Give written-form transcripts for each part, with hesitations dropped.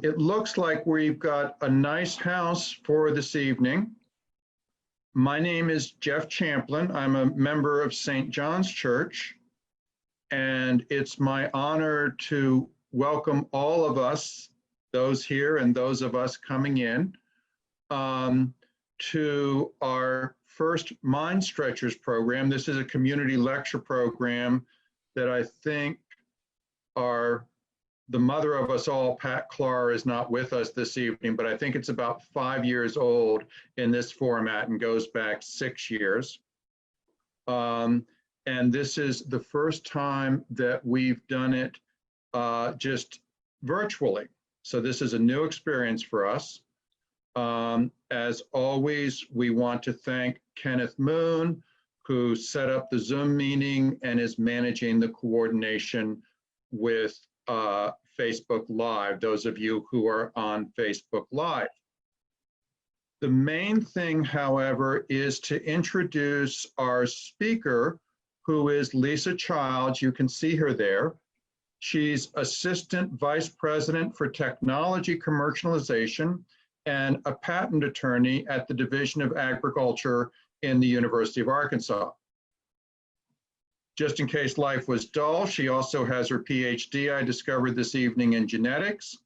It looks like we've got a nice house for this evening. My name is Jeff Champlin. I'm a member of St. John's Church, and it's my honor to welcome all of us, those here and those of us coming in, to our first Mind Stretchers program. This is a community lecture program that I think the mother of us all, Pat Clark, is not with us this evening, but I think it's about 5 years old in this format and goes back 6 years. And this is the first time that we've done it just virtually. So this is a new experience for us. As always, we want to thank Kenneth Moon, who set up the Zoom meeting and is managing the coordination with Facebook Live, those of you who are on Facebook Live. The main thing, however, is to introduce our speaker, who is Lisa Childs. You can see her there. She's Assistant Vice President for Technology Commercialization and a patent attorney at the Division of Agriculture in the University of Arkansas. Just in case life was dull, she also has her Ph.D. I discovered this evening in genetics,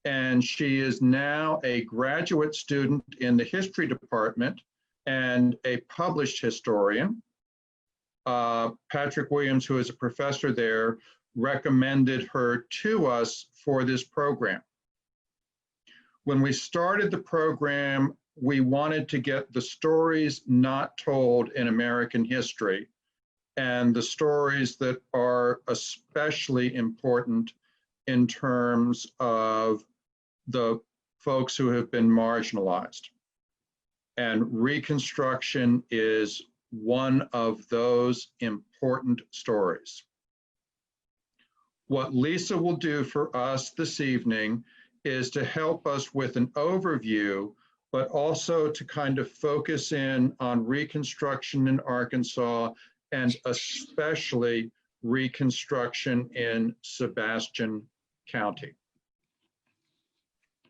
and she is now a graduate student in the history department and a published historian. Patrick Williams, who is a professor there, recommended her to us for this program. When we started the program, we wanted to get the stories not told in American history, and the stories that are especially important in terms of the folks who have been marginalized. And Reconstruction is one of those important stories. What Lisa will do for us this evening is to help us with an overview, but also to kind of focus in on Reconstruction in Arkansas, and especially Reconstruction in Sebastian County.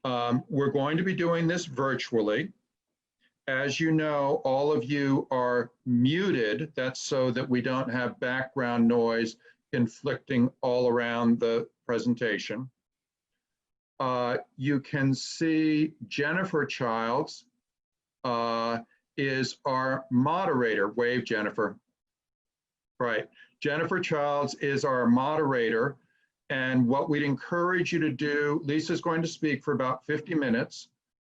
We're going to be doing this virtually. As you know, all of you are muted. That's so that we don't have background noise inflicting all around the presentation. You can see Jennifer Childs is our moderator. Wave, Jennifer. Right, Jennifer Childs is our moderator, and what we'd encourage you to do, Lisa's going to speak for about 50 minutes,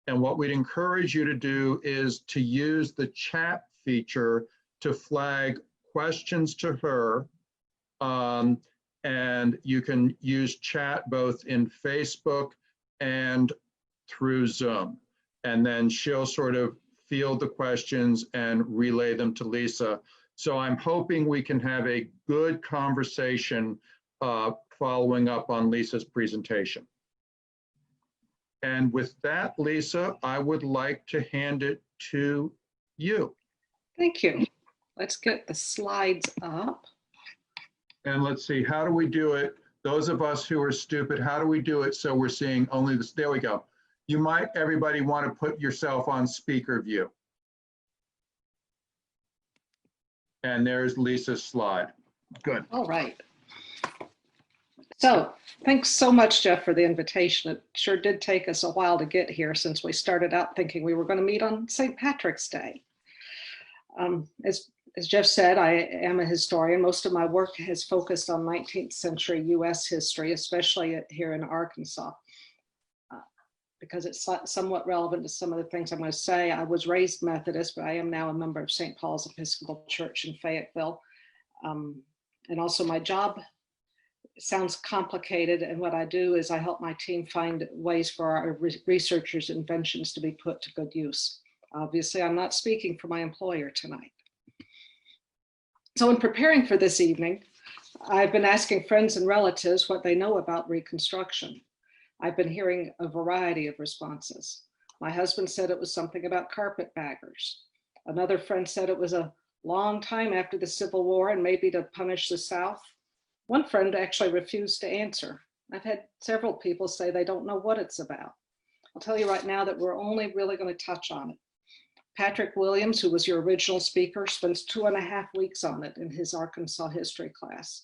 and what we'd encourage you to do is to use the chat feature to flag questions to her, and you can use chat both in Facebook and through Zoom, and then she'll sort of field the questions and relay them to Lisa. So I'm hoping we can have a good conversation following up on Lisa's presentation. And with that, Lisa, I would like to hand it to you. Thank you. Let's get the slides up. And let's see, how do we do it? Those of us who are stupid, how do we do it so we're seeing only this? There we go. You might, everybody, want to put yourself on speaker view. And there's Lisa's slide. Good. All right. So thanks so much, Jeff, for the invitation. It sure did take us a while to get here since we started out thinking we were going to meet on St. Patrick's Day. As Jeff said, I am a historian. Most of my work has focused on 19th century US history, especially here in Arkansas, because it's somewhat relevant to some of the things I'm going to say. I was raised Methodist, but I am now a member of St. Paul's Episcopal Church in Fayetteville. And also my job sounds complicated, and what I do is I help my team find ways for our researchers' inventions to be put to good use. Obviously, I'm not speaking for my employer tonight. So in preparing for this evening, I've been asking friends and relatives what they know about Reconstruction. I've been hearing a variety of responses. My husband said it was something about carpetbaggers. Another friend said it was a long time after the Civil War and maybe to punish the South. One friend actually refused to answer. I've had several people say they don't know what it's about. I'll tell you right now that we're only really going to touch on it. Patrick Williams, who was your original speaker, spends 2.5 weeks on it in his Arkansas history class.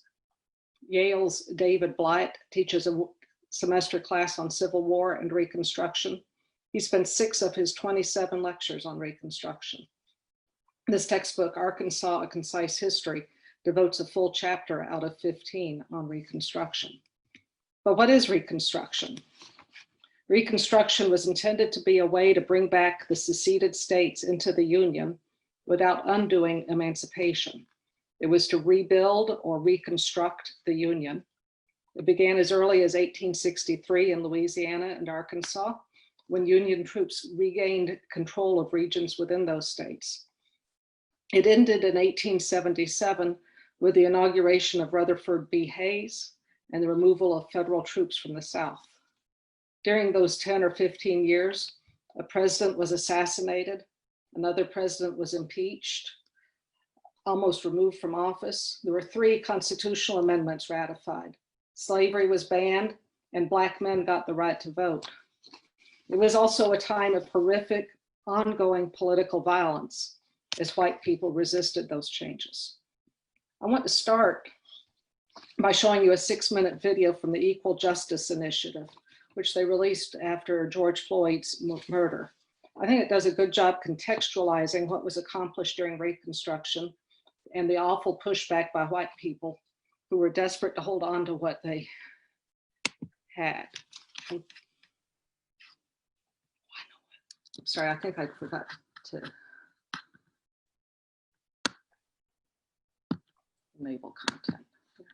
Yale's David Blight teaches a semester class on Civil War and Reconstruction. He spent 6 of his 27 lectures on Reconstruction. This textbook, Arkansas, A Concise History, devotes a full chapter out of 15 on Reconstruction. But what is Reconstruction? Reconstruction was intended to be a way to bring back the seceded states into the Union without undoing emancipation. It was to rebuild or reconstruct the Union. It began as early as 1863 in Louisiana and Arkansas, when Union troops regained control of regions within those states. It ended in 1877 with the inauguration of Rutherford B. Hayes and the removal of federal troops from the South. During those 10 or 15 years, a president was assassinated, another president was impeached, almost removed from office. There were 3 constitutional amendments ratified. Slavery was banned, and Black men got the right to vote. It was also a time of horrific, ongoing political violence as white people resisted those changes. I want to start by showing you a 6-minute video from the Equal Justice Initiative, which they released after George Floyd's murder. I think it does a good job contextualizing what was accomplished during Reconstruction and the awful pushback by white people who were desperate to hold on to what they had. Sorry, I think I forgot to enable content. There we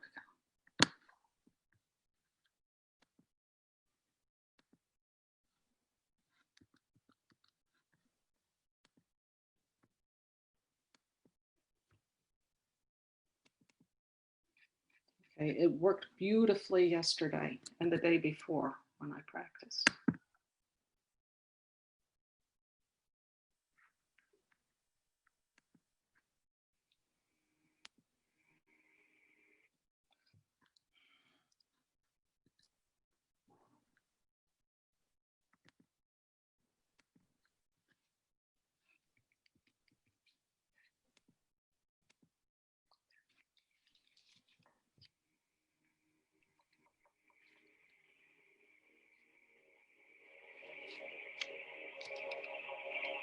go. Okay, it worked beautifully yesterday and the day before when I practiced.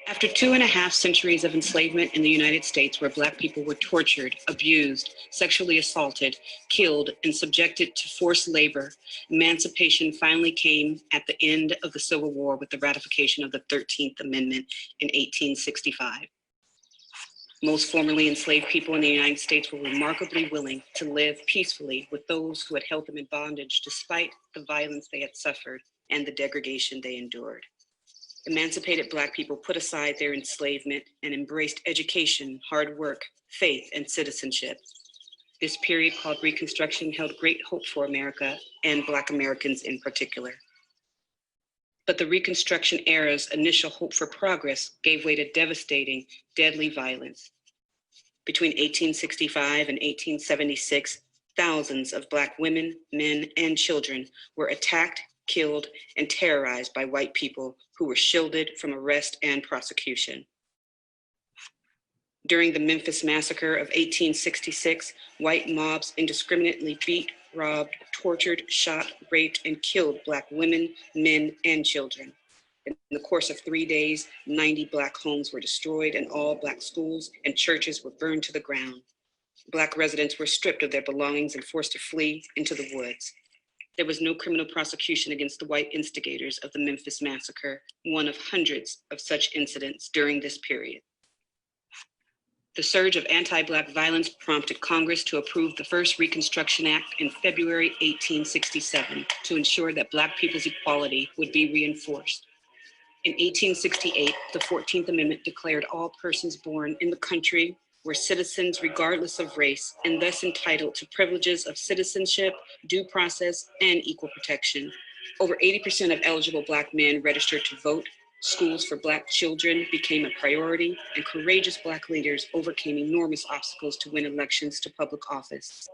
After 2.5 centuries of enslavement in the United States, where Black people were tortured, abused, sexually assaulted, killed, and subjected to forced labor, emancipation finally came at the end of the Civil War with the ratification of the 13th Amendment in 1865. Most formerly enslaved people in the United States were remarkably willing to live peacefully with those who had held them in bondage despite the violence they had suffered and the degradation they endured. Emancipated Black people put aside their enslavement and embraced education, hard work, faith, and citizenship. This period, called Reconstruction, held great hope for America and Black Americans in particular. But the Reconstruction era's initial hope for progress gave way to devastating, deadly violence. Between 1865 and 1876, thousands of Black women, men, and children were attacked, killed, and terrorized by white people who were shielded from arrest and prosecution. During the Memphis Massacre of 1866, white mobs indiscriminately beat, robbed, tortured, shot, raped, and killed Black women, men, and children. In the course of 3 days, 90 Black homes were destroyed and all Black schools and churches were burned to the ground. Black residents were stripped of their belongings and forced to flee into the woods. There was no criminal prosecution against the white instigators of the Memphis Massacre, one of hundreds of such incidents during this period. The surge of anti-Black violence prompted Congress to approve the first Reconstruction Act in February 1867 to ensure that Black people's equality would be reinforced. In 1868, the 14th Amendment declared all persons born in the country were citizens regardless of race and thus entitled to privileges of citizenship, due process, and equal protection. Over 80% of eligible Black men registered to vote, schools for Black children became a priority, and courageous Black leaders overcame enormous obstacles to win elections to public office.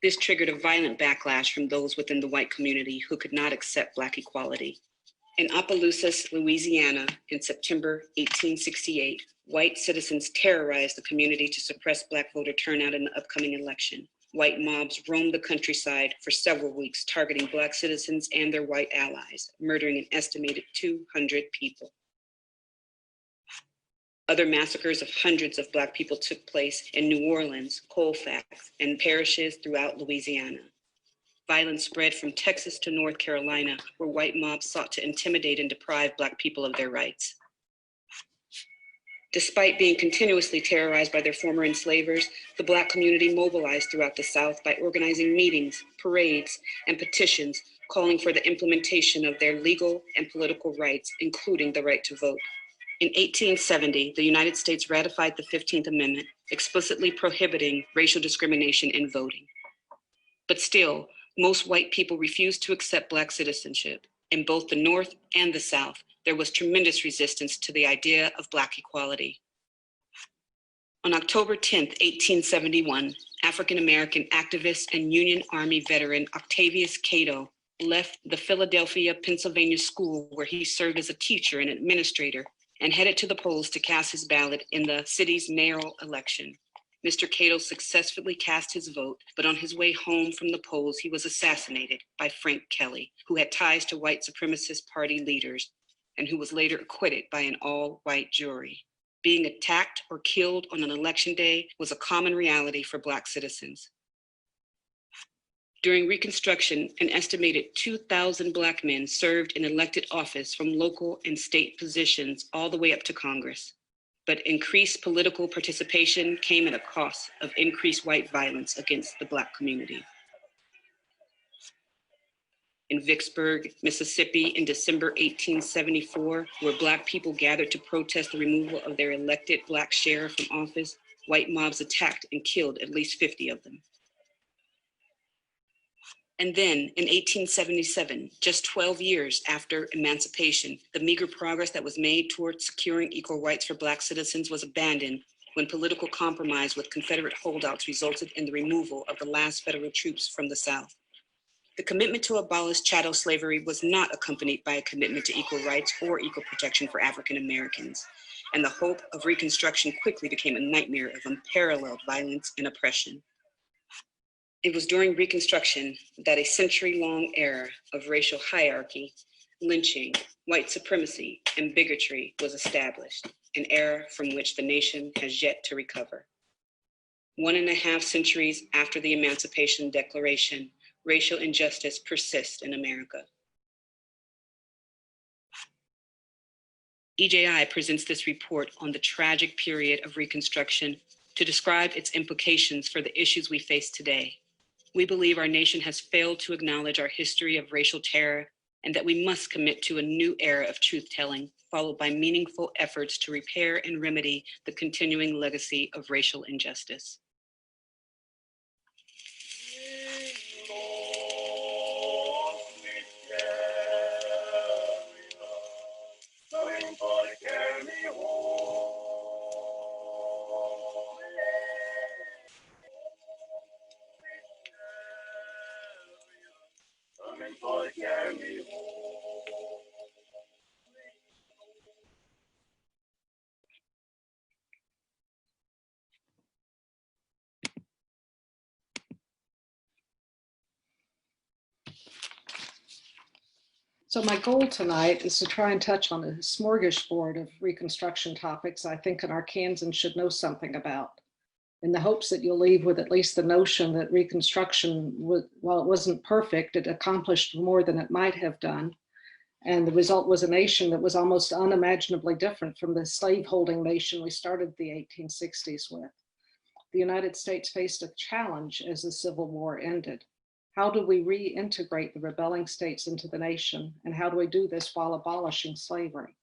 This triggered a violent backlash from those within the white community who could not accept Black equality. In Opelousas, Louisiana, in September 1868, white citizens terrorized the community to suppress Black voter turnout in the upcoming election. White mobs roamed the countryside for several weeks, targeting Black citizens and their white allies, murdering an estimated 200 people. Other massacres of hundreds of Black people took place in New Orleans, Colfax, and parishes throughout Louisiana. Violence spread from Texas to North Carolina, where white mobs sought to intimidate and deprive Black people of their rights. Despite being continuously terrorized by their former enslavers, the Black community mobilized throughout the South by organizing meetings, parades, and petitions calling for the implementation of their legal and political rights, including the right to vote. In 1870, the United States ratified the 15th Amendment, explicitly prohibiting racial discrimination in voting. But still, most white people refused to accept Black citizenship. In both the North and the South, there was tremendous resistance to the idea of Black equality. On October 10, 1871, African-American activist and Union Army veteran Octavius Cato left the Philadelphia, Pennsylvania school where he served as a teacher and administrator and headed to the polls to cast his ballot in the city's mayoral election. Mr. Cato successfully cast his vote, but on his way home from the polls, he was assassinated by Frank Kelly, who had ties to white supremacist party leaders and who was later acquitted by an all-white jury. Being attacked or killed on an election day was a common reality for Black citizens. During Reconstruction, an estimated 2,000 Black men served in elected office from local and state positions all the way up to Congress. But increased political participation came at a cost of increased white violence against the Black community. In Vicksburg, Mississippi, in December 1874, where Black people gathered to protest the removal of their elected Black sheriff from office, white mobs attacked and killed at least 50 of them. And then in 1877, just 12 years after emancipation, the meager progress that was made towards securing equal rights for Black citizens was abandoned when political compromise with Confederate holdouts resulted in the removal of the last federal troops from the South. The commitment to abolish chattel slavery was not accompanied by a commitment to equal rights or equal protection for African Americans, and the hope of Reconstruction quickly became a nightmare of unparalleled violence and oppression. It was during Reconstruction that a century-long era of racial hierarchy, lynching, white supremacy, and bigotry was established, an era from which the nation has yet to recover. 1.5 centuries after the Emancipation Declaration, racial injustice persists in America. EJI presents this report on the tragic period of Reconstruction to describe its implications for the issues we face today. We believe our nation has failed to acknowledge our history of racial terror and that we must commit to a new era of truth-telling, followed by meaningful efforts to repair and remedy the continuing legacy of racial injustice. So my goal tonight is to try and touch on a smorgasbord of Reconstruction topics I think an Arkansan should know something about, in the hopes that you'll leave with at least the notion that Reconstruction, while it wasn't perfect, it accomplished more than it might have done. And the result was a nation that was almost unimaginably different from the slaveholding nation we started the 1860s with. The United States faced a challenge as the Civil War ended. How do we reintegrate the rebelling states into the nation? And how do we do this while abolishing slavery?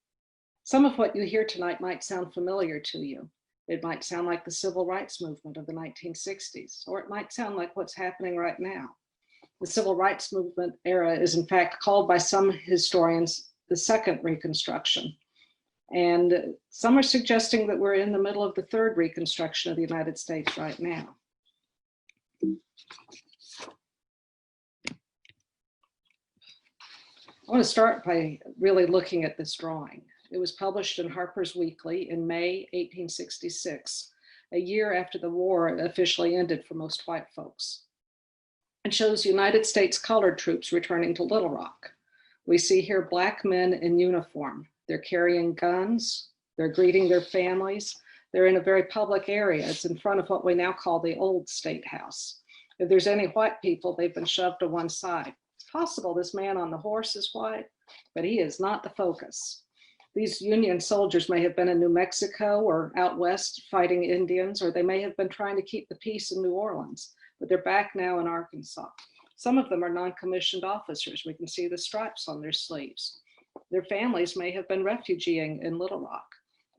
Some of what you hear tonight might sound familiar to you. It might sound like the civil rights movement of the 1960s, or it might sound like what's happening right now. The civil rights movement era is in fact called by some historians the second Reconstruction. And some are suggesting that we're in the middle of the third Reconstruction of the United States right now. I want to start by really looking at this drawing. It was published in Harper's Weekly in May 1866, a year after the war officially ended for most white folks. It shows United States colored troops returning to Little Rock. We see here Black men in uniform. They're carrying guns, they're greeting their families. They're in a very public area. It's in front of what we now call the old State House. If there's any white people, they've been shoved to one side. It's possible this man on the horse is white, but he is not the focus. These Union soldiers may have been in New Mexico or out west fighting Indians, or they may have been trying to keep the peace in New Orleans, but they're back now in Arkansas. Some of them are non-commissioned officers. We can see the stripes on their sleeves. Their families may have been refugeeing in Little Rock.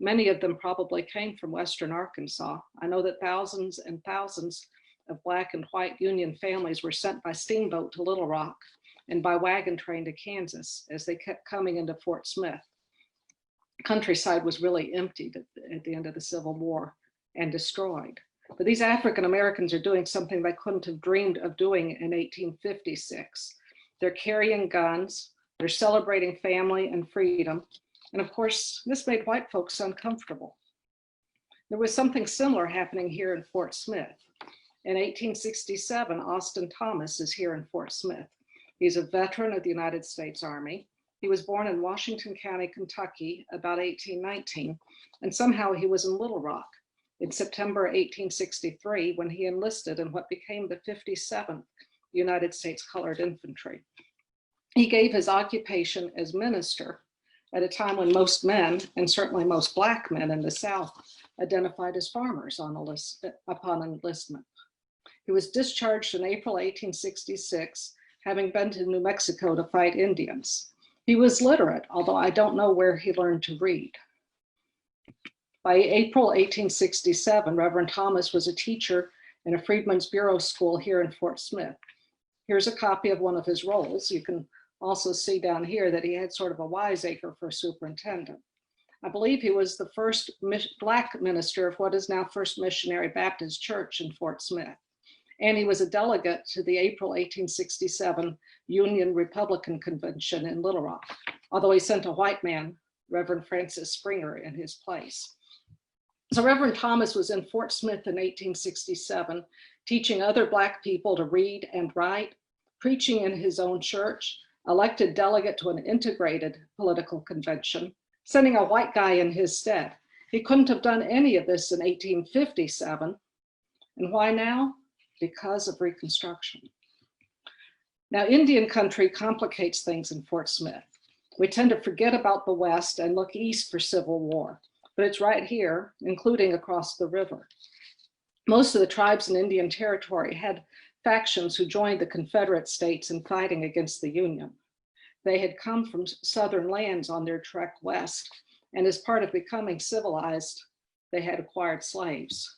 Many of them probably came from Western Arkansas. I know that thousands and thousands of Black and white Union families were sent by steamboat to Little Rock and by wagon train to Kansas as they kept coming into Fort Smith. Countryside was really emptied at the end of the Civil War and destroyed. But these African Americans are doing something they couldn't have dreamed of doing in 1856. They're carrying guns, they're celebrating family and freedom. And of course, this made white folks uncomfortable. There was something similar happening here in Fort Smith. In 1867, Austin Thomas is here in Fort Smith. He's a veteran of the United States Army. He was born in Washington County, Kentucky, about 1819, and somehow he was in Little Rock in September 1863 when he enlisted in what became the 57th United States Colored Infantry. He gave his occupation as minister at a time when most men, and certainly most Black men in the South, identified as farmers upon enlistment. He was discharged in April 1866, having been to New Mexico to fight Indians. He was literate, although I don't know where he learned to read. By April 1867, Rev Thomas was a teacher in a Freedmen's Bureau school here in Fort Smith. Here's a copy of one of his roles. You can also see down here that he had sort of a wiseacre for superintendent. I believe he was the first Black minister of what is now First Missionary Baptist Church in Fort Smith. And he was a delegate to the April 1867 Union Republican Convention in Little Rock, although he sent a white man, Reverend Francis Springer, in his place. So Reverend Thomas was in Fort Smith in 1867, teaching other Black people to read and write, preaching in his own church, elected delegate to an integrated political convention, sending a white guy in his stead. He couldn't have done any of this in 1857. And why now? Because of Reconstruction. Now, Indian country complicates things in Fort Smith. We tend to forget about the West and look east for Civil War, but it's right here, including across the river. Most of the tribes in Indian Territory had factions who joined the Confederate States in fighting against the Union. They had come from southern lands on their trek west, and as part of becoming civilized, they had acquired slaves.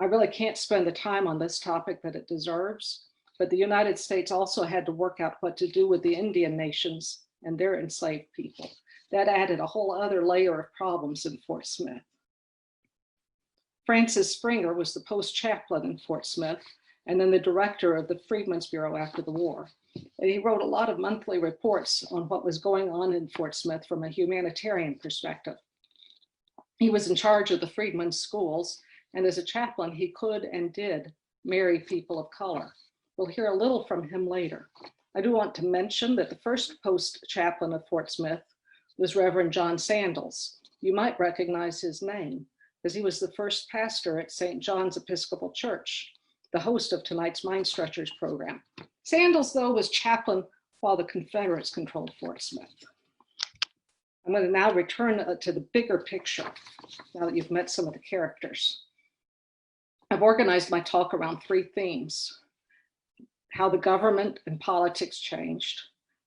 I really can't spend the time on this topic that it deserves, but the United States also had to work out what to do with the Indian nations and their enslaved people. That added a whole other layer of problems in Fort Smith. Francis Springer was the post chaplain in Fort Smith and then the director of the Freedmen's Bureau after the war. And he wrote a lot of monthly reports on what was going on in Fort Smith from a humanitarian perspective. He was in charge of the Freedmen's schools, and as a chaplain, he could and did marry people of color. We'll hear a little from him later. I do want to mention that the first post chaplain of Fort Smith was Reverend John Sandals. You might recognize his name, because he was the first pastor at St. John's Episcopal Church, the host of tonight's Mind Stretchers program. Sandals, though, was chaplain while the Confederates controlled Fort Smith. I'm going to now return to the bigger picture, now that you've met some of the characters. I've organized my talk around three themes: how the government and politics changed,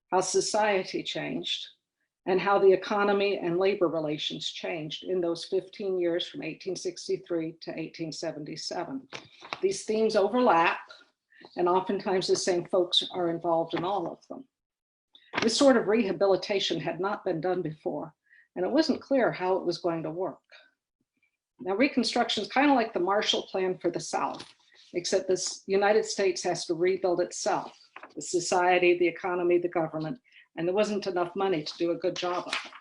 how society changed, and how the economy and labor relations changed in those 15 years from 1863 to 1877. These themes overlap, and oftentimes the same folks are involved in all of them. This sort of rehabilitation had not been done before, and it wasn't clear how it was going to work. Now, Reconstruction is kind of like the Marshall Plan for the South, except the United States has to rebuild itself, the society, the economy, the government, and there wasn't enough money to do a good job of it.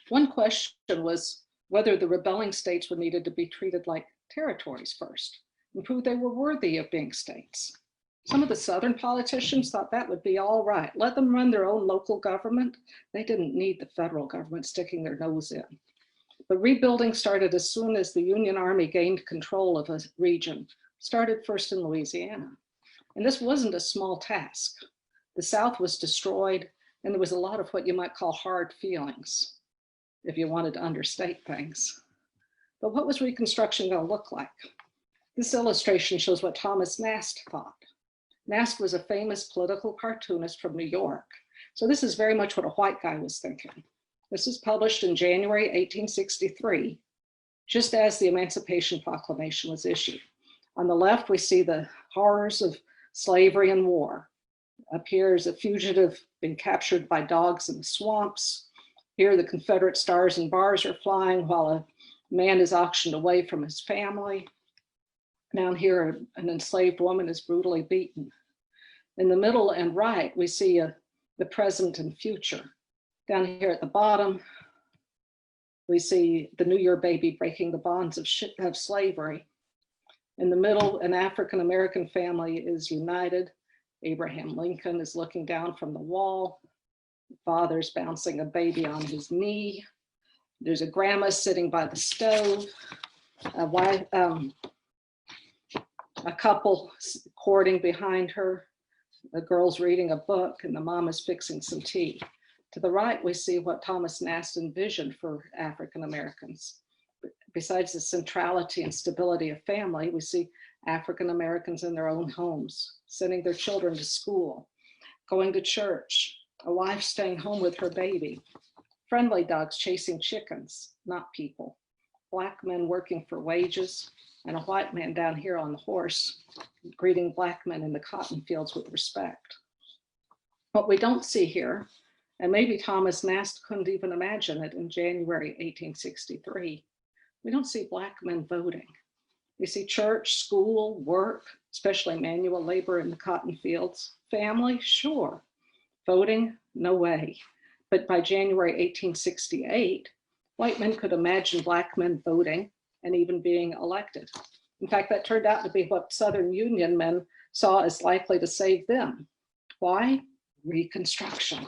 One question was whether the rebelling states were needed to be treated like territories first and prove they were worthy of being states. Some of the Southern politicians thought that would be all right. Let them run their own local government. They didn't need the federal government sticking their nose in. But rebuilding started as soon as the Union Army gained control of a region, started first in Louisiana. And this wasn't a small task. The South was destroyed, and there was a lot of what you might call hard feelings, if you wanted to understate things. But what was Reconstruction going to look like? This illustration shows what Thomas Nast thought. Nast was a famous political cartoonist from New York. So this is very much what a white guy was thinking. This was published in January 1863, just as the Emancipation Proclamation was issued. On the left, we see the horrors of slavery and war. Up here is a fugitive being captured by dogs in the swamps. Here, the Confederate stars and bars are flying while a man is auctioned away from his family. Down here, an enslaved woman is brutally beaten. In the middle and right, we see the present and future. Down here at the bottom, we see the New Year baby breaking the bonds of slavery. In the middle, an African-American family is united. Abraham Lincoln is looking down from the wall. The father's bouncing a baby on his knee. There's a grandma sitting by the stove. A couple courting behind her. The girl's reading a book and the mom is fixing some tea. To the right, we see what Thomas Nast envisioned for African Americans. Besides the centrality and stability of family, we see African Americans in their own homes, sending their children to school, going to church, a wife staying home with her baby, friendly dogs chasing chickens, not people, Black men working for wages, and a white man down here on the horse greeting Black men in the cotton fields with respect. What we don't see here, and maybe Thomas Nast couldn't even imagine it in January 1863, we don't see Black men voting. We see church, school, work, especially manual labor in the cotton fields. Family, sure. Voting, no way. But by January 1868, white men could imagine Black men voting and even being elected. In fact, that turned out to be what Southern Union men saw as likely to save them. Why? Reconstruction.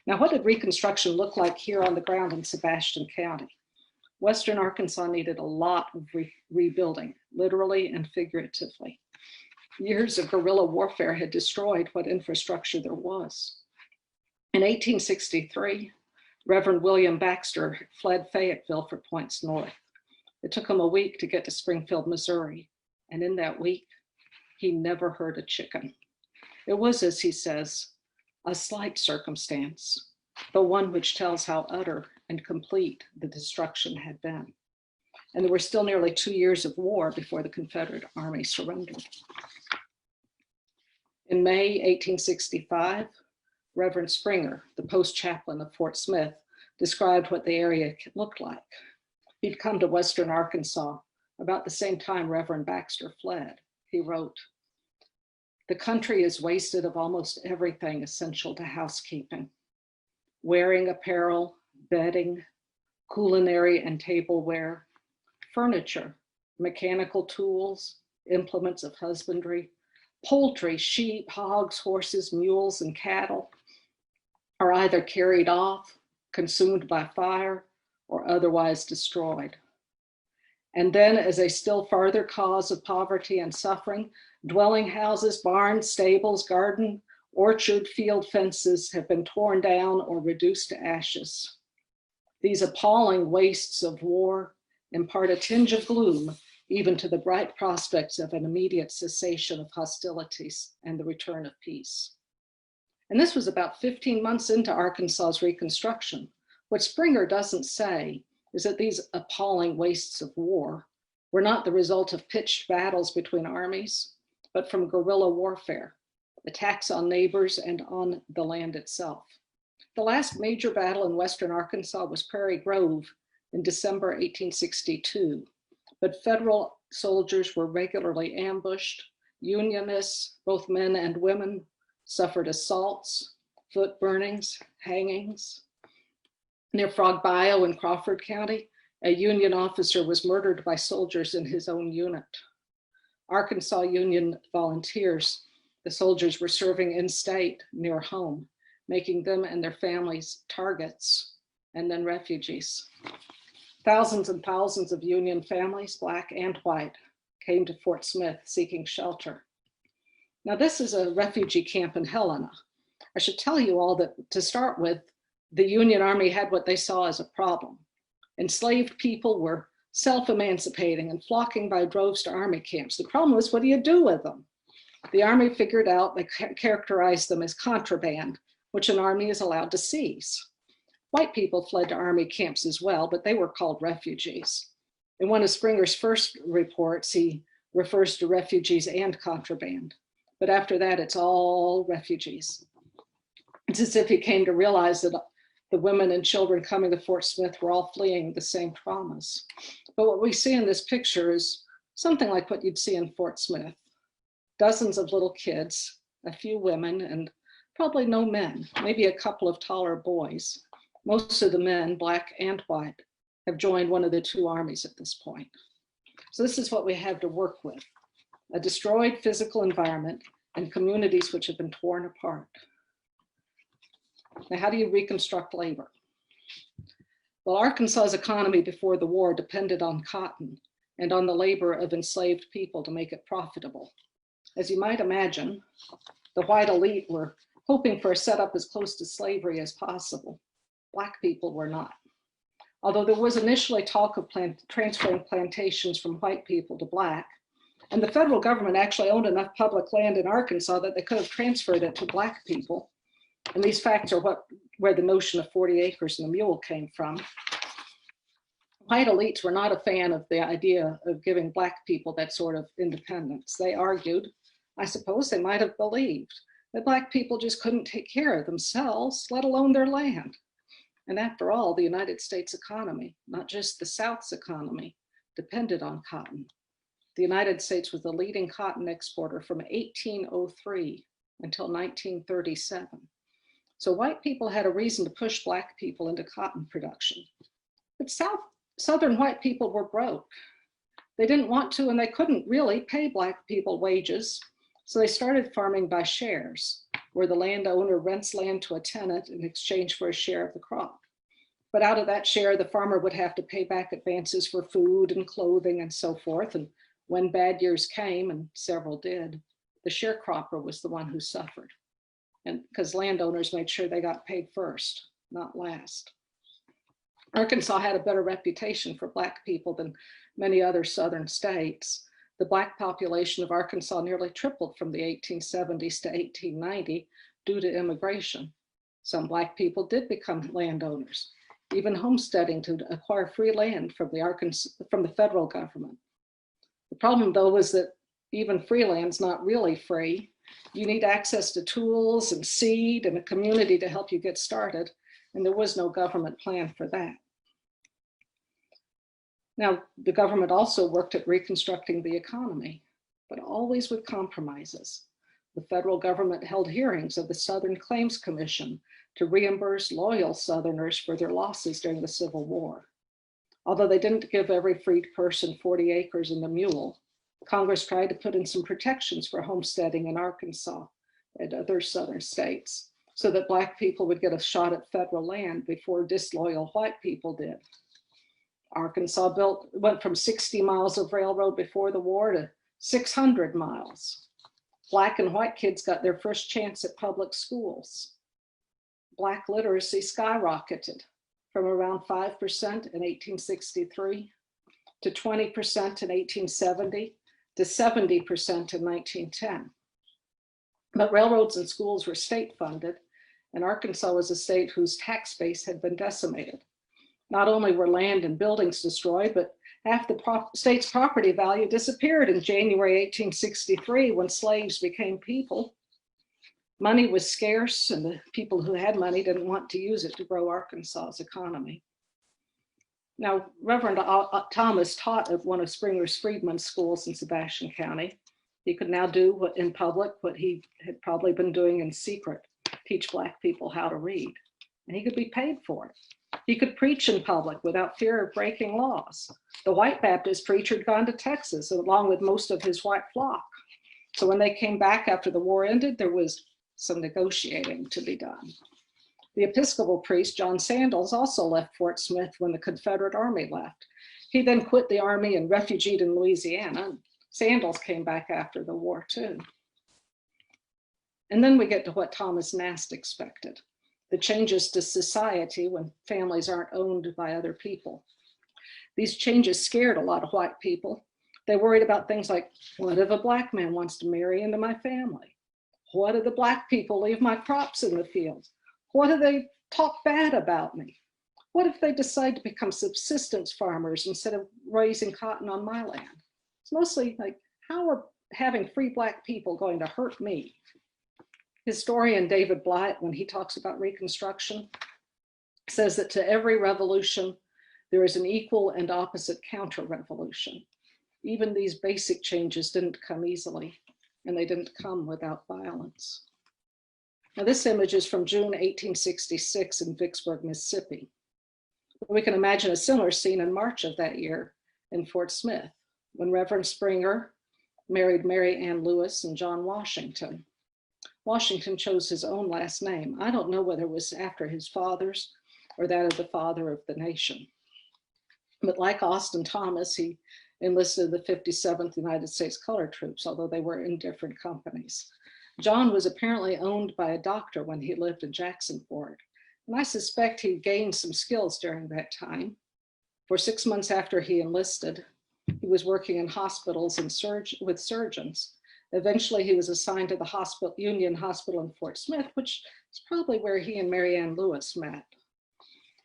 Now, what did Reconstruction look like here on the ground in Sebastian County? Western Arkansas needed a lot of rebuilding, literally and figuratively. Years of guerrilla warfare had destroyed what infrastructure there was. In 1863, Reverend William Baxter fled Fayetteville for points north. It took him a week to get to Springfield, Missouri, and in that week, he never heard a chicken. It was, as he says, a slight circumstance, but one which tells how utter and complete the destruction had been. And there were still nearly 2 years of war before the Confederate Army surrendered. In May 1865, Reverend Springer, the post chaplain of Fort Smith, described what the area looked like. He'd come to Western Arkansas about the same time Reverend Baxter fled. He wrote, "The country is wasted of almost everything essential to housekeeping. Wearing apparel, bedding, culinary and tableware, furniture, mechanical tools, implements of husbandry, poultry, sheep, hogs, horses, mules, and cattle are either carried off, consumed by fire, or otherwise destroyed. And then, as a still further cause of poverty and suffering, dwelling houses, barns, stables, garden, orchard, field fences have been torn down or reduced to ashes. These appalling wastes of war impart a tinge of gloom even to the bright prospects of an immediate cessation of hostilities and the return of peace." And this was about 15 months into Arkansas's Reconstruction. What Springer doesn't say is that these appalling wastes of war were not the result of pitched battles between armies, but from guerrilla warfare, attacks on neighbors and on the land itself. The last major battle in Western Arkansas was Prairie Grove in December 1862, but federal soldiers were regularly ambushed. Unionists, both men and women, suffered assaults. foot burnings, hangings. Near Frog Bayou in Crawford County, a Union officer was murdered by soldiers in his own unit. Arkansas Union volunteers, the soldiers were serving in state near home, making them and their families targets and then refugees. Thousands and thousands of Union families, Black and white, came to Fort Smith seeking shelter. Now, this is a refugee camp in Helena. I should tell you all that to start with, the Union Army had what they saw as a problem. Enslaved people were self-emancipating and flocking by droves to army camps. The problem was, what do you do with them? The army figured out, they characterized them as contraband, which an army is allowed to seize. White people fled to army camps as well, but they were called refugees. In one of Springer's first reports, he refers to refugees and contraband. But after that, it's all refugees. It's as if he came to realize that the women and children coming to Fort Smith were all fleeing the same traumas. But what we see in this picture is something like what you'd see in Fort Smith. Dozens of little kids, a few women, and probably no men, maybe a couple of taller boys. Most of the men, Black and white, have joined one of the two armies at this point. So this is what we have to work with: a destroyed physical environment and communities which have been torn apart. Now, how do you reconstruct labor? Well, Arkansas's economy before the war depended on cotton and on the labor of enslaved people to make it profitable. As you might imagine, the white elite were hoping for a setup as close to slavery as possible. Black people were not. Although there was initially talk of transferring plantations from white people to Black, and the federal government actually owned enough public land in Arkansas that they could have transferred it to Black people. And these facts are where the notion of 40 acres and a mule came from. White elites were not a fan of the idea of giving Black people that sort of independence. They argued, I suppose they might have believed, that Black people just couldn't take care of themselves, let alone their land. And after all, the United States economy, not just the South's economy, depended on cotton. The United States was the leading cotton exporter from 1803 until 1937. So white people had a reason to push Black people into cotton production. But Southern white people were broke. They didn't want to, and they couldn't really pay Black people wages. So they started farming by shares, where the landowner rents land to a tenant in exchange for a share of the crop. But out of that share, the farmer would have to pay back advances for food and clothing and so forth. And when bad years came, and several did, the sharecropper was the one who suffered. And because landowners made sure they got paid first, not last. Arkansas had a better reputation for Black people than many other Southern states. The Black population of Arkansas nearly tripled from the 1870s to 1890 due to immigration. Some Black people did become landowners, even homesteading to acquire free land from the federal government. The problem, though, was that even free land's not really free. You need access to tools and seed and a community to help you get started, and there was no government plan for that. Now, the government also worked at reconstructing the economy, but always with compromises. The federal government held hearings of the Southern Claims Commission to reimburse loyal Southerners for their losses during the Civil War. Although they didn't give every freed person 40 acres and a mule, Congress tried to put in some protections for homesteading in Arkansas and other Southern states so that Black people would get a shot at federal land before disloyal white people did. Arkansas went from 60 miles of railroad before the war to 600 miles. Black and white kids got their first chance at public schools. Black literacy skyrocketed from around 5% in 1863 to 20% in 1870 to 70% in 1910. But railroads and schools were state funded, and Arkansas was a state whose tax base had been decimated. Not only were land and buildings destroyed, but half the state's property value disappeared in January 1863 when slaves became people. Money was scarce, and the people who had money didn't want to use it to grow Arkansas's economy. Now, Reverend Thomas taught at one of Springer's freedmen's schools in Sebastian County. He could now do in public what he had probably been doing in secret. teach Black people how to read, and he could be paid for it. He could preach in public without fear of breaking laws. The white Baptist preacher had gone to Texas along with most of his white flock. So when they came back after the war ended, there was some negotiating to be done. The Episcopal priest, John Sandals, also left Fort Smith when the Confederate Army left. He then quit the Army and refugeed in Louisiana. Sandals came back after the war too. And then we get to what Thomas Nast expected, the changes to society when families aren't owned by other people. These changes scared a lot of white people. They worried about things like, what if a Black man wants to marry into my family? What if the Black people leave my crops in the field? What if they talk bad about me? What if they decide to become subsistence farmers instead of raising cotton on my land? It's mostly like, how are having free Black people going to hurt me? Historian David Blight, when he talks about Reconstruction, says that to every revolution, there is an equal and opposite counter-revolution. Even these basic changes didn't come easily, and they didn't come without violence. Now, this image is from June 1866 in Vicksburg, Mississippi. We can imagine a similar scene in March of that year in Fort Smith, when Reverend Springer married Mary Ann Lewis and John Washington. Washington chose his own last name. I don't know whether it was after his father's or that of the father of the nation. But like Austin Thomas, he enlisted the 57th United States Colored Troops, although they were in different companies. John was apparently owned by a doctor when he lived in Jacksonport, and I suspect he gained some skills during that time. For 6 months after he enlisted, he was working in hospitals and with surgeons. Eventually, he was assigned to the Union Hospital in Fort Smith, which is probably where he and Mary Ann Lewis met.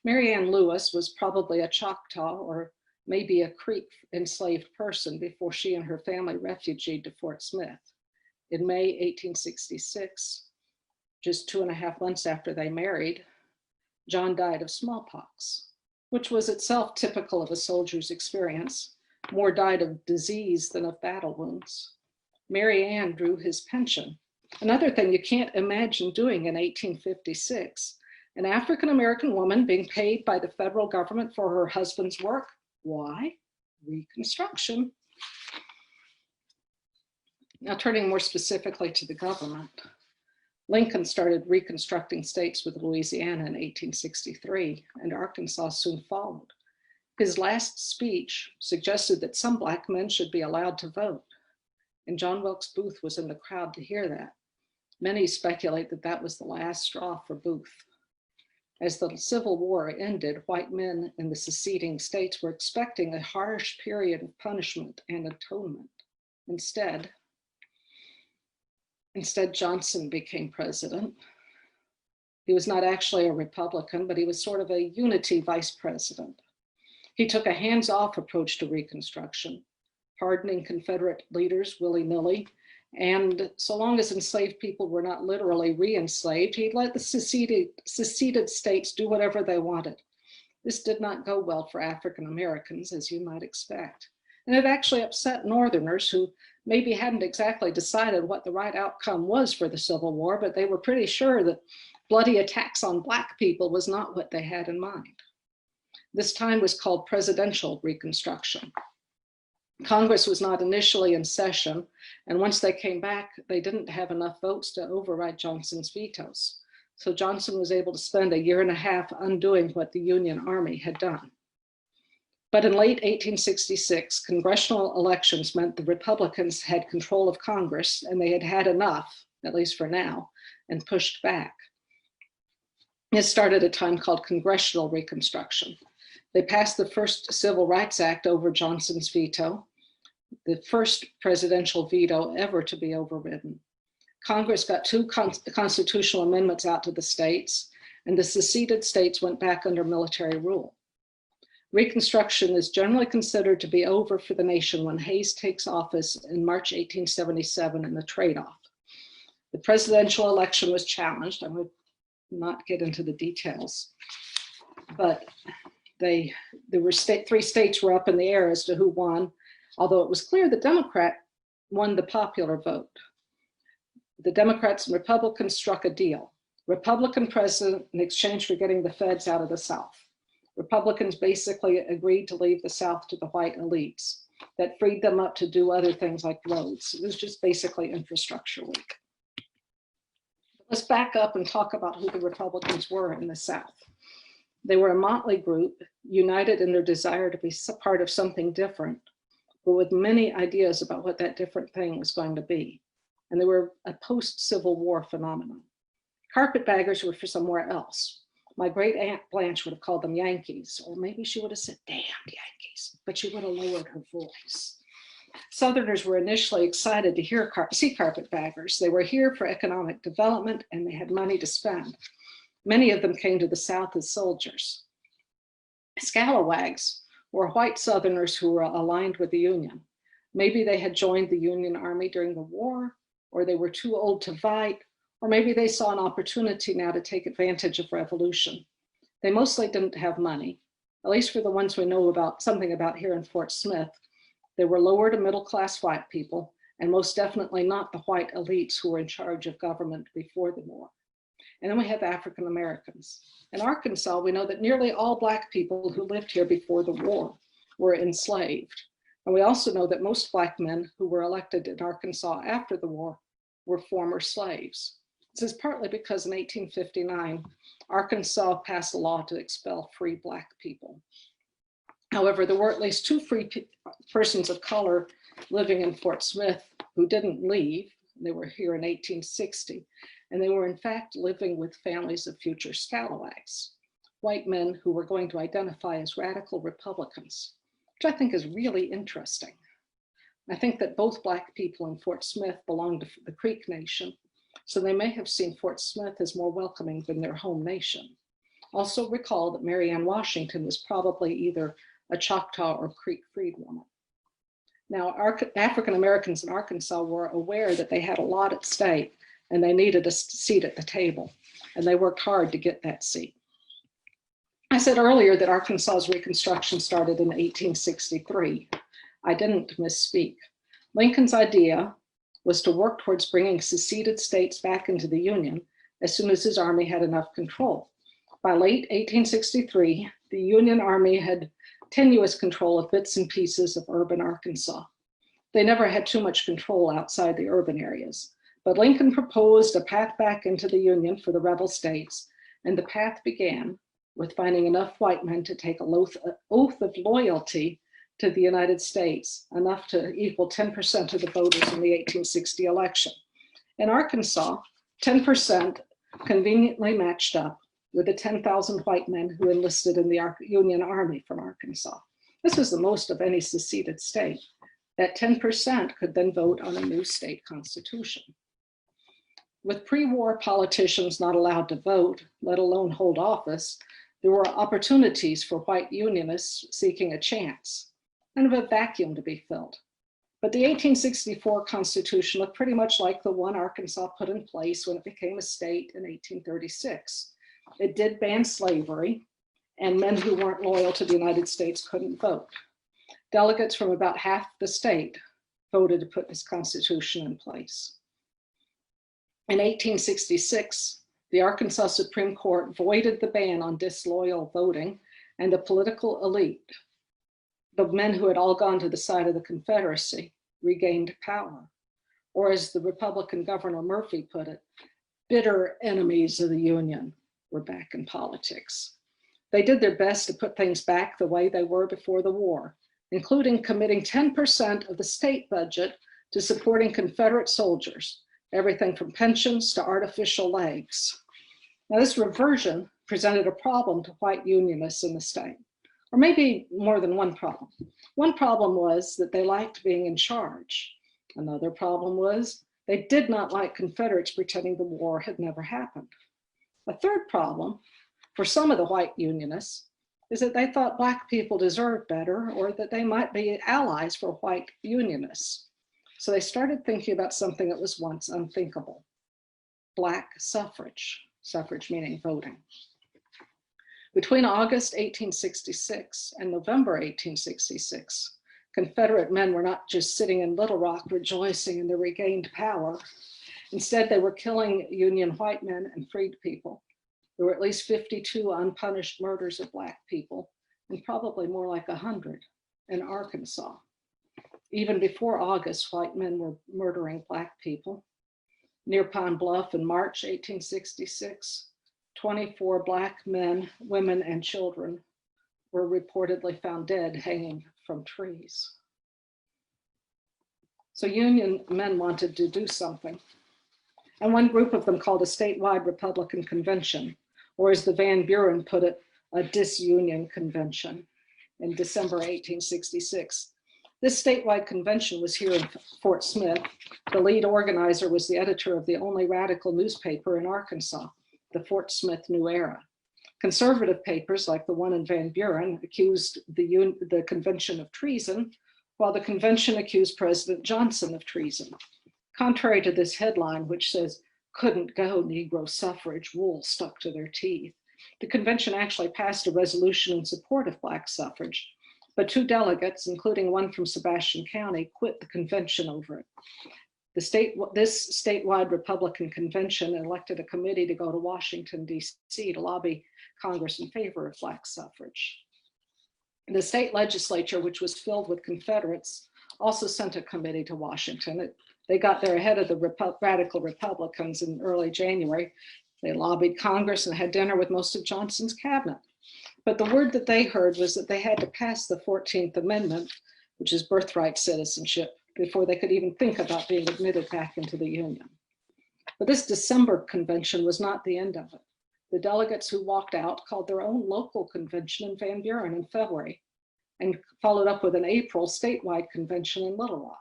Mary Ann Lewis was probably a Choctaw or maybe a Creek enslaved person before she and her family refugeed to Fort Smith. In May 1866, just 2.5 months after they married, John died of smallpox, which was itself typical of a soldier's experience. More died of disease than of battle wounds. Mary Ann drew his pension. Another thing you can't imagine doing in 1856, an African-American woman being paid by the federal government for her husband's work. Why? Reconstruction. Now, turning more specifically to the government, Lincoln started reconstructing states with Louisiana in 1863, and Arkansas soon followed. His last speech suggested that some Black men should be allowed to vote, and John Wilkes Booth was in the crowd to hear that. Many speculate that that was the last straw for Booth. As the Civil War ended, white men in the seceding states were expecting a harsh period of punishment and atonement. Instead, Johnson became president. He was not actually a Republican, but he was sort of a unity vice president. He took a hands-off approach to Reconstruction, pardoning Confederate leaders willy-nilly, and so long as enslaved people were not literally re-enslaved, he let the seceded states do whatever they wanted. This did not go well for African Americans, as you might expect. And it actually upset Northerners who maybe hadn't exactly decided what the right outcome was for the Civil War, but they were pretty sure that bloody attacks on Black people was not what they had in mind. This time was called Presidential Reconstruction. Congress was not initially in session, and once they came back, they didn't have enough votes to override Johnson's vetoes. So Johnson was able to spend 1.5 years undoing what the Union Army had done. But in late 1866, congressional elections meant the Republicans had control of Congress, and they had had enough, at least for now, and pushed back. It started a time called Congressional Reconstruction. They passed the first Civil Rights Act over Johnson's veto, the first presidential veto ever to be overridden. Congress got 2 constitutional amendments out to the states, and the seceded states went back under military rule. Reconstruction is generally considered to be over for the nation when Hayes takes office in March 1877 in the trade-off. The presidential election was challenged. I would not get into the details, but there were 3 states were up in the air as to who won, although it was clear the Democrat won the popular vote. The Democrats and Republicans struck a deal. Republican president in exchange for getting the feds out of the South. Republicans basically agreed to leave the South to the white elites. That freed them up to do other things like roads. It was just basically infrastructure week. Let's back up and talk about who the Republicans were in the South. They were a motley group, united in their desire to be part of something different, but with many ideas about what that different thing was going to be. And they were a post-Civil War phenomenon. Carpetbaggers were for somewhere else. My great Aunt Blanche would have called them Yankees, or maybe she would have said, damned Yankees, but she would have lowered her voice. Southerners were initially excited to see carpetbaggers. They were here for economic development and they had money to spend. Many of them came to the South as soldiers. Scalawags were white Southerners who were aligned with the Union. Maybe they had joined the Union Army during the war, or they were too old to fight, or maybe they saw an opportunity now to take advantage of revolution. They mostly didn't have money, at least for the ones we know something about here in Fort Smith. They were lower to middle class white people, and most definitely not the white elites who were in charge of government before the war. And then we have African Americans. In Arkansas, we know that nearly all Black people who lived here before the war were enslaved. And we also know that most Black men who were elected in Arkansas after the war were former slaves. This is partly because in 1859, Arkansas passed a law to expel free Black people. However, there were at least two free persons of color living in Fort Smith who didn't leave. They were here in 1860, and they were in fact living with families of future scalawags, white men who were going to identify as radical Republicans, which I think is really interesting. I think that both Black people in Fort Smith belonged to the Creek Nation, so they may have seen Fort Smith as more welcoming than their home nation. Also recall that Mary Ann Washington was probably either a Choctaw or Creek freedwoman. Now, African Americans in Arkansas were aware that they had a lot at stake and they needed a seat at the table, and they worked hard to get that seat. I said earlier that Arkansas's Reconstruction started in 1863. I didn't misspeak. Lincoln's idea was to work towards bringing seceded states back into the Union as soon as his army had enough control. By late 1863, the Union Army had tenuous control of bits and pieces of urban Arkansas. They never had too much control outside the urban areas, but Lincoln proposed a path back into the Union for the rebel states, and the path began with finding enough white men to take an oath of loyalty to the United States, enough to equal 10% of the voters in the 1860 election. In Arkansas, 10% conveniently matched up with the 10,000 white men who enlisted in the Union Army from Arkansas. This was the most of any seceded state. That 10% could then vote on a new state constitution. With pre-war politicians not allowed to vote, let alone hold office, there were opportunities for white unionists seeking a chance, kind of a vacuum to be filled. But the 1864 Constitution looked pretty much like the one Arkansas put in place when it became a state in 1836. It did ban slavery, and men who weren't loyal to the United States couldn't vote. Delegates from about half the state voted to put this Constitution in place. In 1866, the Arkansas Supreme Court voided the ban on disloyal voting, and the political elite, the men who had all gone to the side of the Confederacy, regained power. Or as the Republican Governor Murphy put it, bitter enemies of the Union were back in politics. They did their best to put things back the way they were before the war, including committing 10% of the state budget to supporting Confederate soldiers, everything from pensions to artificial legs. Now, this reversion presented a problem to white unionists in the state, or maybe more than one problem. One problem was that they liked being in charge. Another problem was they did not like Confederates pretending the war had never happened. A third problem for some of the white unionists is that they thought Black people deserved better, or that they might be allies for white unionists. So they started thinking about something that was once unthinkable: Black suffrage, suffrage meaning voting. Between August 1866 and November 1866, Confederate men were not just sitting in Little Rock rejoicing in their regained power. Instead, they were killing Union white men and freed people. There were at least 52 unpunished murders of Black people, and probably more like 100 in Arkansas. Even before August, white men were murdering Black people. Near Pine Bluff in March 1866, 24 Black men, women, and children were reportedly found dead hanging from trees. So Union men wanted to do something. And one group of them called a statewide Republican convention, or as the Van Buren put it, a disunion convention in December 1866. This statewide convention was here in Fort Smith. The lead organizer was the editor of the only radical newspaper in Arkansas, the Fort Smith New Era. Conservative papers like the one in Van Buren accused the convention of treason, while the convention accused President Johnson of treason. Contrary to this headline, which says, "Couldn't go Negro suffrage, wool stuck to their teeth," the convention actually passed a resolution in support of Black suffrage, but 2 delegates, including one from Sebastian County, quit the convention over it. This statewide Republican convention elected a committee to go to Washington, D.C. to lobby Congress in favor of Black suffrage. The state legislature, which was filled with Confederates, also sent a committee to Washington. They got there ahead of the radical Republicans in early January. They lobbied Congress and had dinner with most of Johnson's cabinet. But the word that they heard was that they had to pass the 14th Amendment, which is birthright citizenship, before they could even think about being admitted back into the Union. But this December convention was not the end of it. The delegates who walked out called their own local convention in Van Buren in February and followed up with an April statewide convention in Little Rock.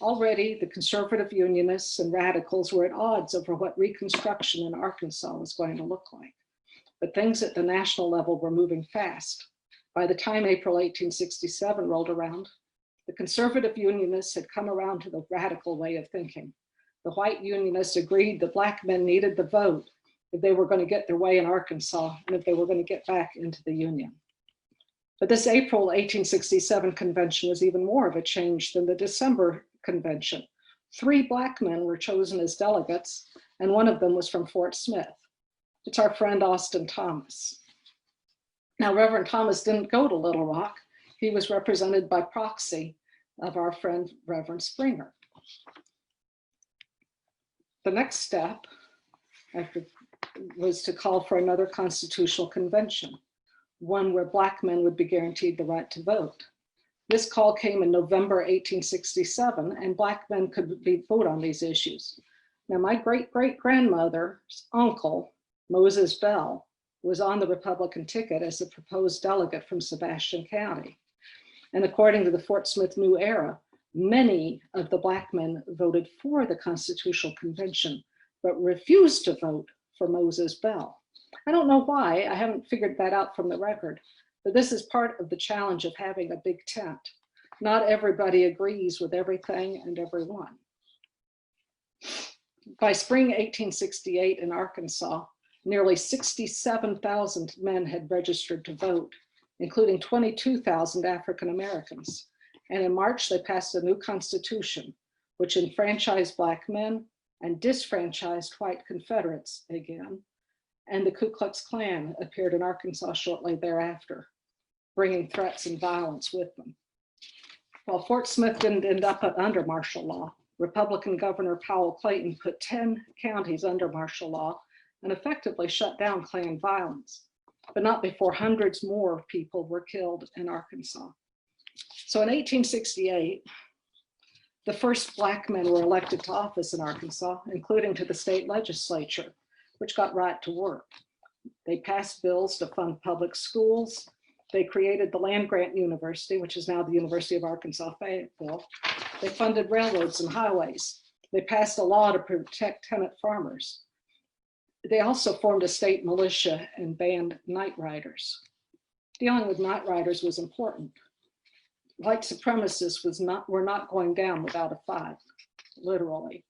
Already, the conservative unionists and radicals were at odds over what Reconstruction in Arkansas was going to look like. But things at the national level were moving fast. By the time April 1867 rolled around, the conservative unionists had come around to the radical way of thinking. The white unionists agreed that Black men needed the vote if they were going to get their way in Arkansas and if they were going to get back into the Union. But this April 1867 convention was even more of a change than the December convention. 3 Black men were chosen as delegates, and one of them was from Fort Smith. It's our friend Austin Thomas. Now, Rev Thomas didn't go to Little Rock. He was represented by proxy of our friend Reverend Springer. The next step was to call for another constitutional convention, one where Black men would be guaranteed the right to vote. This call came in November 1867, and Black men could vote on these issues. Now, my great-great-grandmother's uncle, Moses Bell, was on the Republican ticket as a proposed delegate from Sebastian County. And according to the Fort Smith New Era, many of the Black men voted for the Constitutional Convention, but refused to vote for Moses Bell. I don't know why, I haven't figured that out from the record, but this is part of the challenge of having a big tent. Not everybody agrees with everything and everyone. By spring 1868 in Arkansas, nearly 67,000 men had registered to vote, including 22,000 African Americans. And in March, they passed a new constitution, which enfranchised Black men and disfranchised white Confederates again. And the Ku Klux Klan appeared in Arkansas shortly thereafter, bringing threats and violence with them. While Fort Smith didn't end up under martial law, Republican Governor Powell Clayton put 10 counties under martial law and effectively shut down Klan violence, but not before hundreds more people were killed in Arkansas. So in 1868, the first Black men were elected to office in Arkansas, including to the state legislature, which got right to work. They passed bills to fund public schools. They created the land-grant university, which is now the University of Arkansas Fayetteville. They funded railroads and highways. They passed a law to protect tenant farmers. They also formed a state militia and banned night riders. Dealing with night riders was important. White supremacists were not going down without a fight, literally.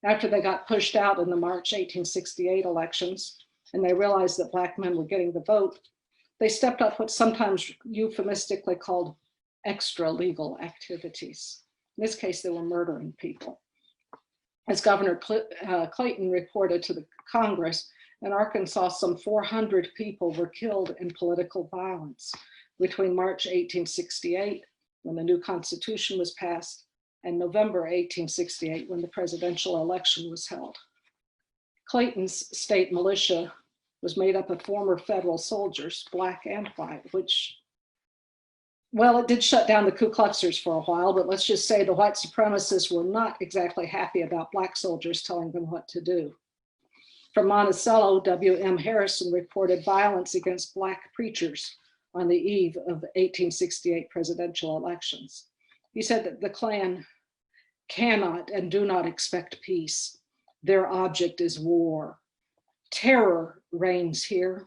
After they got pushed out in the March 1868 elections, and they realized that Black men were getting the vote, they stepped up what's sometimes euphemistically called extra legal activities. In this case, they were murdering people. As Governor Clayton reported to the Congress, in Arkansas, some 400 people were killed in political violence between March 1868, when the new Constitution was passed, and November 1868, when the presidential election was held. Clayton's state militia was made up of former federal soldiers, black and white, which, well, it did shut down the Ku Kluxers for a while, but let's just say the white supremacists were not exactly happy about black soldiers telling them what to do. From Monticello, W.M. Harrison reported violence against black preachers on the eve of the 1868 presidential elections. He said that the Klan cannot and do not expect peace. Their object is war. Terror reigns here.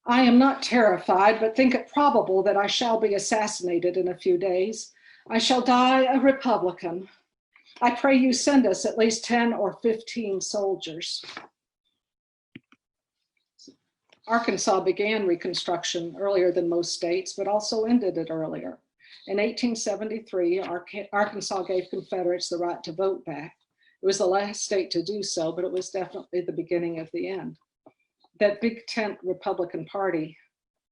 I am not terrified, but think it probable that I shall be assassinated in a few days. I shall die a Republican. I pray you send us at least 10 or 15 soldiers. Arkansas began Reconstruction earlier than most states, but also ended it earlier. In 1873, Arkansas gave Confederates the right to vote back. It was the last state to do so, but it was definitely the beginning of the end. That big tent Republican Party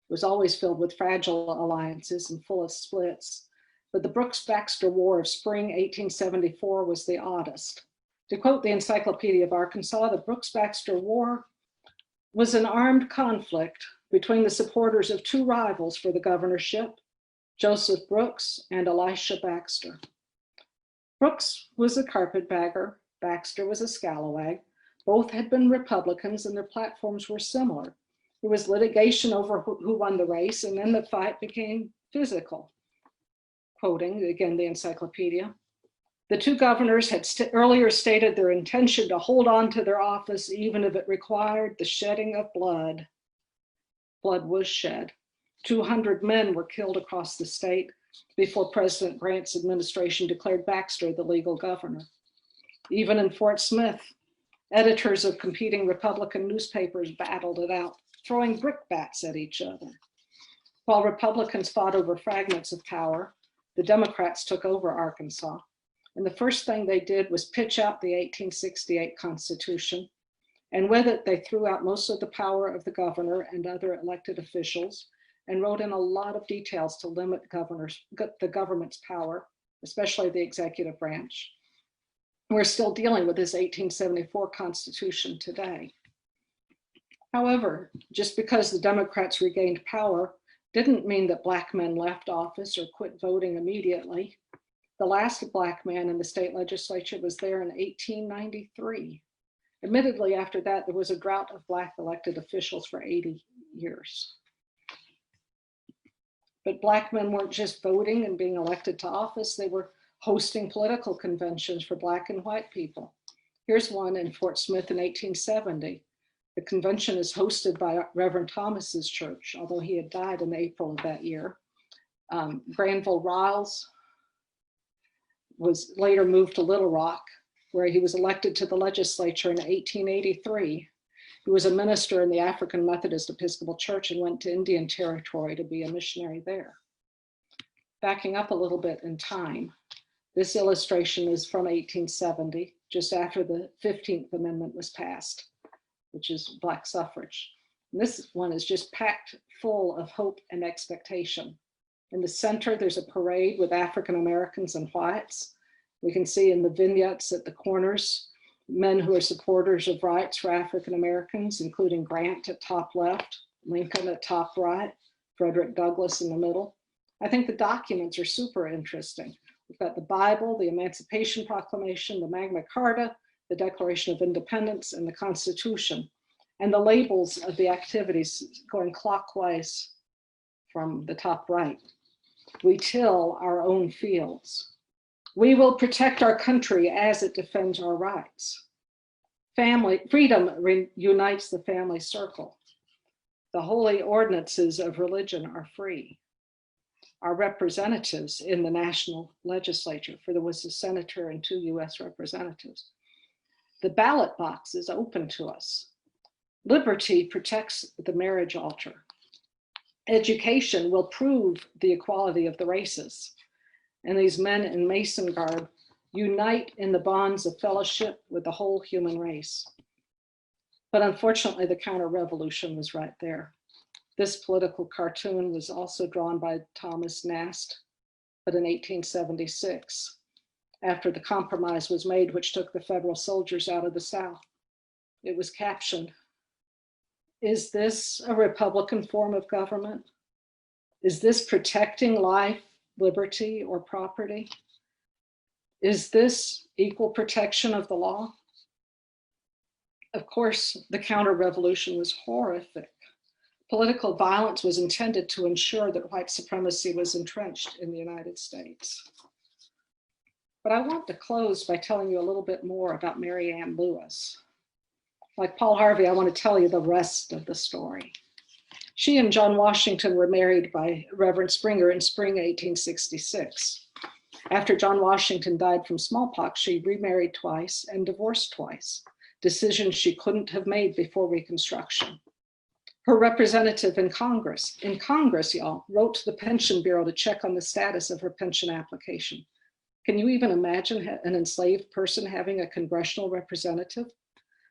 was always filled with fragile alliances and full of splits. But the Brooks-Baxter War of spring 1874 was the oddest. To quote the Encyclopedia of Arkansas, the Brooks-Baxter War was an armed conflict between the supporters of two rivals for the governorship, Joseph Brooks and Elisha Baxter. Brooks was a carpetbagger, Baxter was a scalawag. Both had been Republicans and their platforms were similar. There was litigation over who won the race, and then the fight became physical. Quoting again the encyclopedia, the two governors had earlier stated their intention to hold on to their office even if it required the shedding of blood. Blood was shed. 200 men were killed across the state before President Grant's administration declared Baxter the legal governor. Even in Fort Smith, editors of competing Republican newspapers battled it out, throwing brickbats at each other. While Republicans fought over fragments of power, the Democrats took over Arkansas. And the first thing they did was pitch out the 1868 Constitution. And with it, they threw out most of the power of the governor and other elected officials and wrote in a lot of details to limit the government's power, especially the executive branch. We're still dealing with this 1874 Constitution today. However, just because the Democrats regained power didn't mean that Black men left office or quit voting immediately. The last Black man in the state legislature was there in 1893. Admittedly, after that, there was a drought of Black elected officials for 80 years. But Black men weren't just voting and being elected to office, they were hosting political conventions for Black and white people. Here's one in Fort Smith in 1870. The convention is hosted by Rev Thomas's church, although he had died in April of that year. Granville Riles was later moved to Little Rock, where he was elected to the legislature in 1883. He was a minister in the African Methodist Episcopal Church and went to Indian Territory to be a missionary there. Backing up a little bit in time, this illustration is from 1870, just after the 15th Amendment was passed, which is Black suffrage. And this one is just packed full of hope and expectation. In the center, there's a parade with African Americans and whites. We can see in the vignettes at the corners, men who are supporters of rights for African Americans, including Grant at top left, Lincoln at top right, Frederick Douglass in the middle. I think the documents are super interesting. We've got the Bible, the Emancipation Proclamation, the Magna Carta, the Declaration of Independence, and the Constitution, and the labels of the activities going clockwise from the top right. We till our own fields. We will protect our country as it defends our rights. Freedom unites the family circle. The holy ordinances of religion are free. Our representatives in the national legislature, for there was a senator and 2 US representatives. The ballot box is open to us. Liberty protects the marriage altar. Education will prove the equality of the races. And these men in Mason garb unite in the bonds of fellowship with the whole human race. But unfortunately, the counter-revolution was right there. This political cartoon was also drawn by Thomas Nast, but in 1876, after the compromise was made, which took the federal soldiers out of the South. It was captioned, "Is this a Republican form of government? Is this protecting life, liberty, or property? Is this equal protection of the law?" Of course, the counter-revolution was horrific. Political violence was intended to ensure that white supremacy was entrenched in the United States. But I want to close by telling you a little bit more about Mary Ann Lewis. Like Paul Harvey, I want to tell you the rest of the story. She and John Washington were married by Reverend Springer in spring 1866. After John Washington died from smallpox, she remarried twice and divorced twice, decisions she couldn't have made before Reconstruction. Her representative in Congress, y'all, wrote to the Pension Bureau to check on the status of her pension application. Can you even imagine an enslaved person having a congressional representative?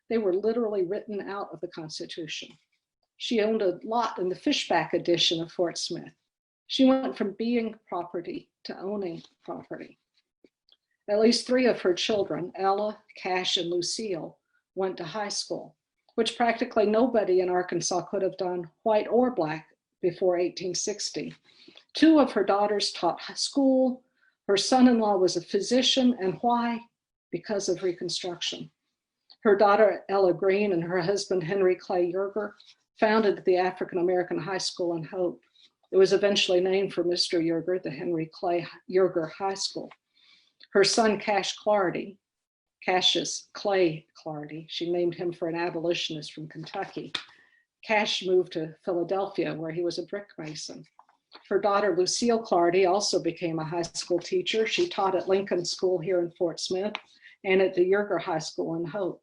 They were literally written out of the Constitution. She owned a lot in the Fishback edition of Fort Smith. She went from being property to owning property. At least 3 of her children, Ella, Cash, and Lucille, went to high school, which practically nobody in Arkansas could have done, white or Black, before 1860. 2 of her daughters taught school. Her son-in-law was a physician, and why? Because of Reconstruction. Her daughter, Ella Green, and her husband, Henry Clay Yerger, founded the African American High School in Hope. It was eventually named for Mr. Yerger, the Henry Clay Yerger High School. Her son, Cassius Clay Clardy, she named him for an abolitionist from Kentucky. Cash moved to Philadelphia, where he was a brick mason. Her daughter, Lucille Clardy, also became a high school teacher. She taught at Lincoln School here in Fort Smith and at the Yerger High School in Hope.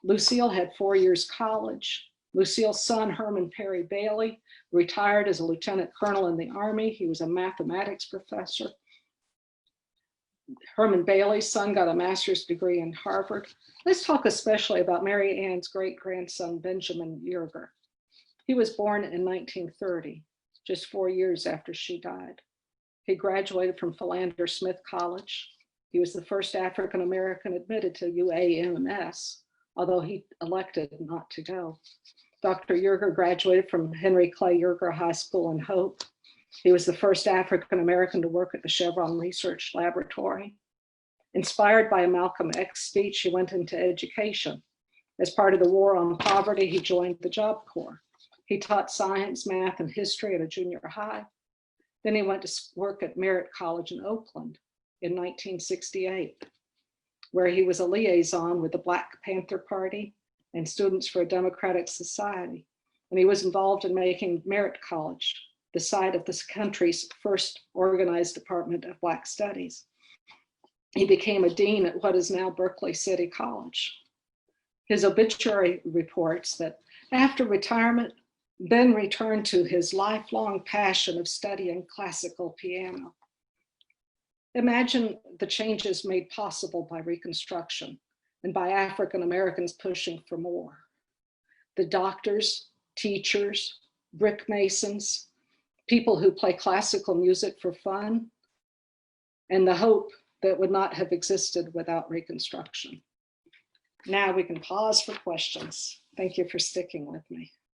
Lucille had 4 years college. Lucille's son, Herman Perry Bailey, retired as a lieutenant colonel in the Army. He was a mathematics professor. Herman Bailey's son got a master's degree in Harvard. Let's talk especially about Mary Ann's great-grandson, Benjamin Yerger. He was born in 1930, just 4 years after she died. He graduated from Philander Smith College. He was the first African-American admitted to UAMS, although he elected not to go. Dr. Yerger graduated from Henry Clay Yerger High School in Hope. He was the first African-American to work at the Chevron Research Laboratory. Inspired by a Malcolm X speech, he went into education. As part of the war on poverty, he joined the Job Corps. He taught science, math, and history at a junior high. Then he went to work at Merritt College in Oakland in 1968, where he was a liaison with the Black Panther Party and Students for a Democratic Society. And he was involved in making Merritt College the site of this country's first organized department of Black Studies. He became a dean at what is now Berkeley City College. His obituary reports that after retirement, Ben returned to his lifelong passion of studying classical piano. Imagine the changes made possible by Reconstruction and by African Americans pushing for more. The doctors, teachers, brick masons, people who play classical music for fun, and the hope that would not have existed without Reconstruction. Now we can pause for questions. Thank you for sticking with me.